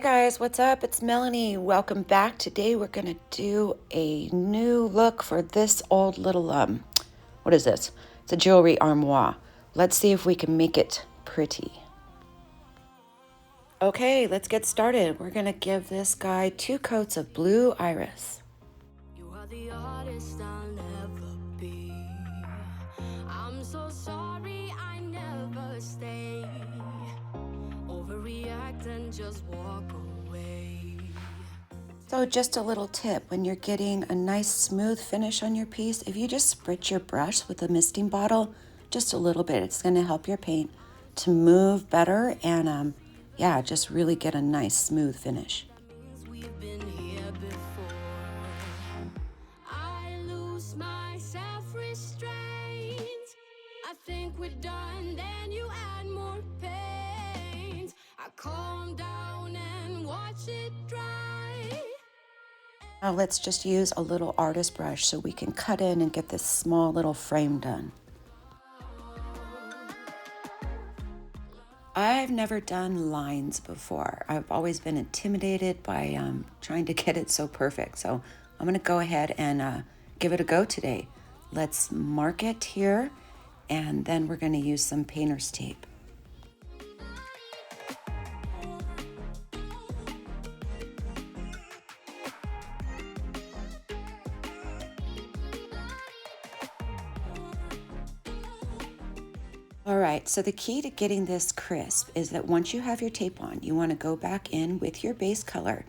Guys, what's up? It's Melanie. Welcome back. Today we're gonna do a new look for this old little what is this? It's a jewelry armoire. Let's see if we can make it pretty. Okay, let's get started. We're gonna give this guy 2 coats of blue iris. You are the artist I'll never be. I'm so sorry I never stay. Overreact and just walk away. So just a little tip, when you're getting a nice smooth finish on your piece, if you just spritz your brush with a misting bottle, just a little bit, it's gonna help your paint to move better and yeah, just really get a nice smooth finish. We've been here before. I lose my self-restraint. I think we're done, then you add more paint. I calm down and watch it dry. Now let's just use a little artist brush so we can cut in and get this small little frame done. I've never done lines before. I've always been intimidated by trying to get it so perfect. So I'm gonna go ahead and give it a go today. Let's mark it here, and then we're gonna use some painter's tape. All right, so the key to getting this crisp is that once you have your tape on, you want to go back in with your base color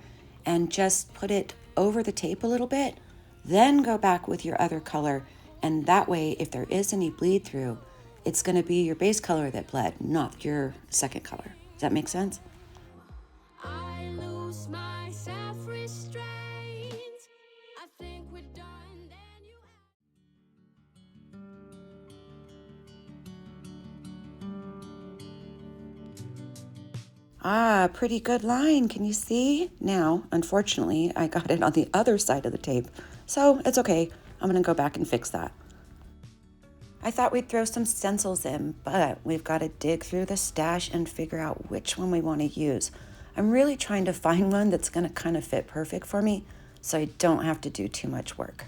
and just put it over the tape a little bit, then go back with your other color, and that way, if there is any bleed through, it's going to be your base color that bled, not your second color. Does that make sense? I lose my self-restraint. I think we're done, then you Ah, pretty good line. Can you see? Now, unfortunately, I got it on the other side of the tape, so it's okay. I'm going to go back and fix that. I thought we'd throw some stencils in, but we've got to dig through the stash and figure out which one we want to use. I'm really trying to find one that's going to kind of fit perfect for me, so I don't have to do too much work.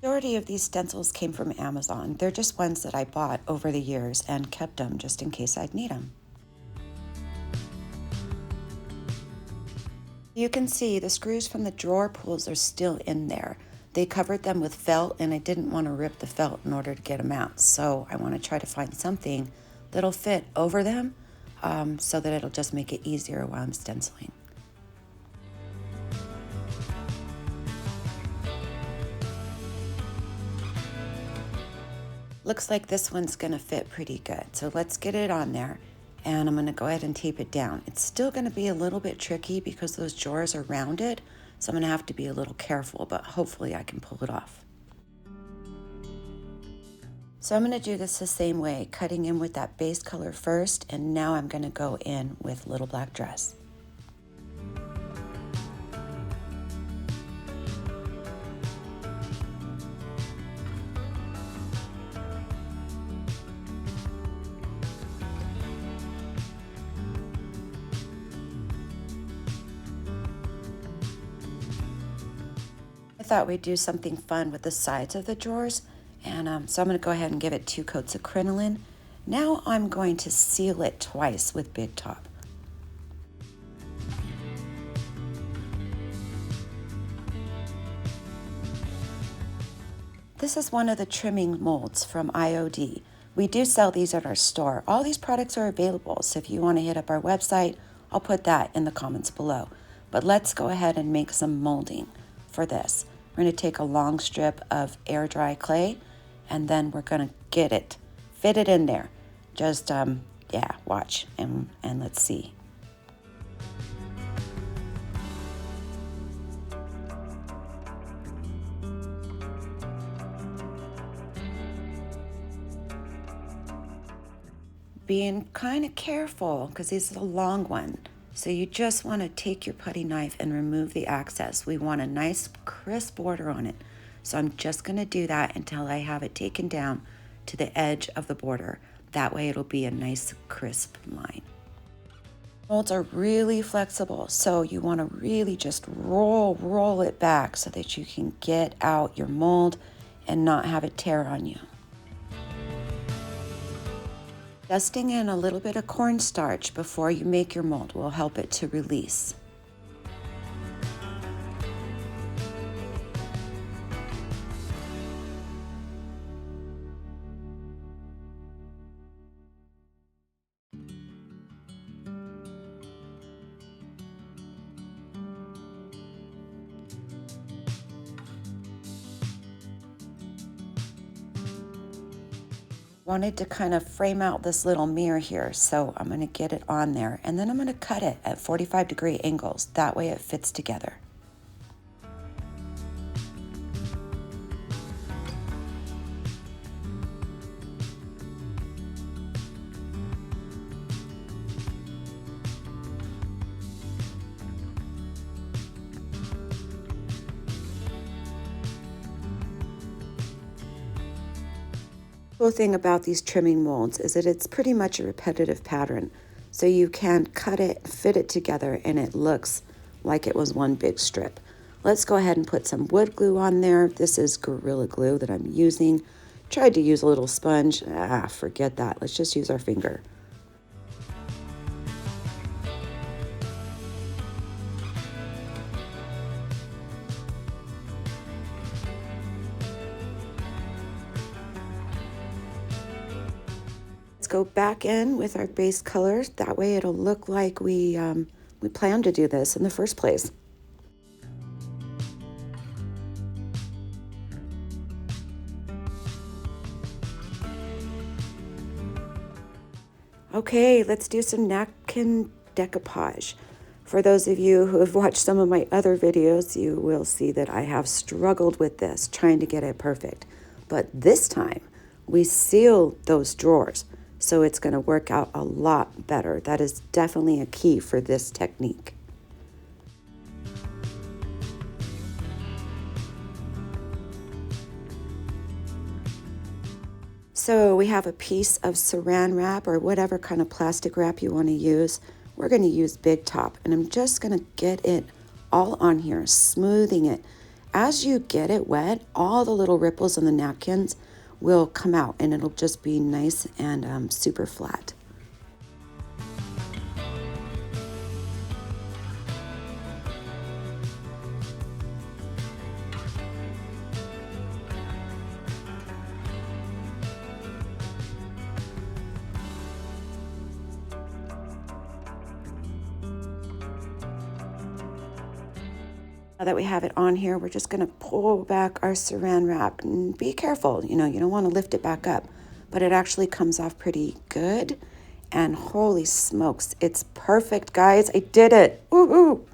The majority of these stencils came from Amazon. They're just ones that I bought over the years and kept them just in case I'd need them. You can see the screws from the drawer pulls are still in there. They covered them with felt, and I didn't want to rip the felt in order to get them out. So I want to try to find something that'll fit over them so that it'll just make it easier while I'm stenciling. Looks like this one's gonna fit pretty good. So let's get it on there, and I'm gonna go ahead and tape it down. It's still gonna be a little bit tricky because those drawers are rounded, so I'm gonna have to be a little careful, but hopefully I can pull it off. So I'm gonna do this the same way, cutting in with that base color first, and now I'm gonna go in with Little Black Dress. I thought we'd do something fun with the sides of the drawers, and so I'm going to go ahead and give it 2 coats of crinoline. Now I'm going to seal it twice with Big Top. This is one of the trimming molds from IOD. We do sell these at our store. All these products are available, so if you want to hit up our website, I'll put that in the comments below. But let's go ahead and make some molding for this. We're going to take a long strip of air dry clay, and then we're going to get it, fit it in there. Just, yeah, watch and let's see. Being kind of careful because this is a long one. So you just want to take your putty knife and remove the excess. We want a nice crisp border on it. So I'm just going to do that until I have it taken down to the edge of the border. That way it'll be a nice crisp line. Molds are really flexible, so you want to really just roll it back so that you can get out your mold and not have it tear on you. Dusting in a little bit of cornstarch before you make your mold will help it to release. Wanted to kind of frame out this little mirror here, so I'm going to get it on there, and then I'm going to cut it at 45-degree angles. That way it fits together. Cool thing about these trimming molds is that it's pretty much a repetitive pattern, so you can cut it, fit it together, and it looks like it was one big strip. Let's go ahead and put some wood glue on there. This is Gorilla Glue that I'm using. Tried to use a little sponge. Forget that. Let's just use our finger. Go back in with our base colors. That way it'll look like we planned to do this in the first place. Okay, let's do some napkin decoupage. For those of you who have watched some of my other videos, you will see that I have struggled with this, trying to get it perfect. But this time, we seal those drawers. So it's going to work out a lot better. That is definitely a key for this technique. So we have a piece of saran wrap or whatever kind of plastic wrap you want to use. We're going to use Big Top, and I'm just going to get it all on here, smoothing it. As you get it wet, all the little ripples in the napkins will come out, and it'll just be nice and super flat. Now that we have it on here, we're just going to pull back our saran wrap, and be careful, you don't want to lift it back up, but it actually comes off pretty good. And holy smokes, it's perfect, guys. I did it. Woohoo!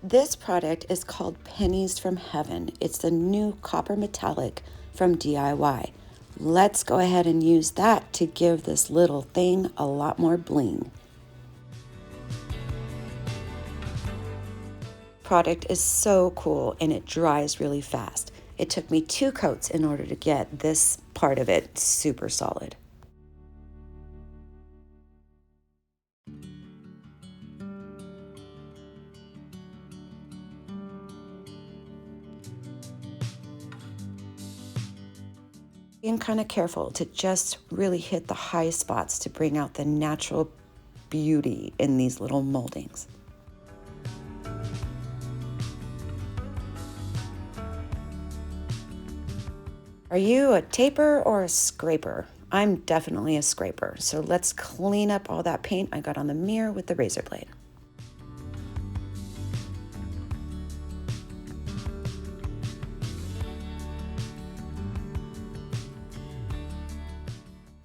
This product is called Pennies from Heaven. It's the new copper metallic from DIY. Let's go ahead and use that to give this little thing a lot more bling. Product is so cool, and it dries really fast. It took me 2 coats in order to get this part of it super solid. Being kind of careful to just really hit the high spots to bring out the natural beauty in these little moldings. Are you a taper or a scraper? I'm definitely a scraper. So let's clean up all that paint I got on the mirror with the razor blade.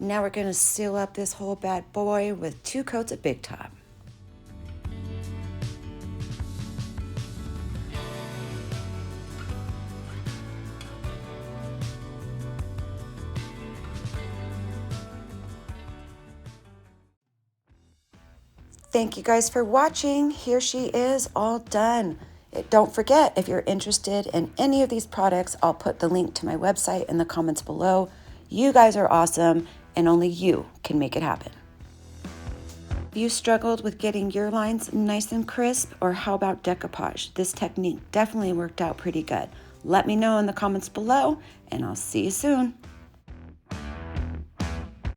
Now we're going to seal up this whole bad boy with 2 coats of Big Top. Thank you guys for watching. Here she is all done. Don't forget, if you're interested in any of these products, I'll put the link to my website in the comments below. You guys are awesome, and only you can make it happen. If you struggled with getting your lines nice and crisp, or how about decoupage? This technique definitely worked out pretty good. Let me know in the comments below, and I'll see you soon.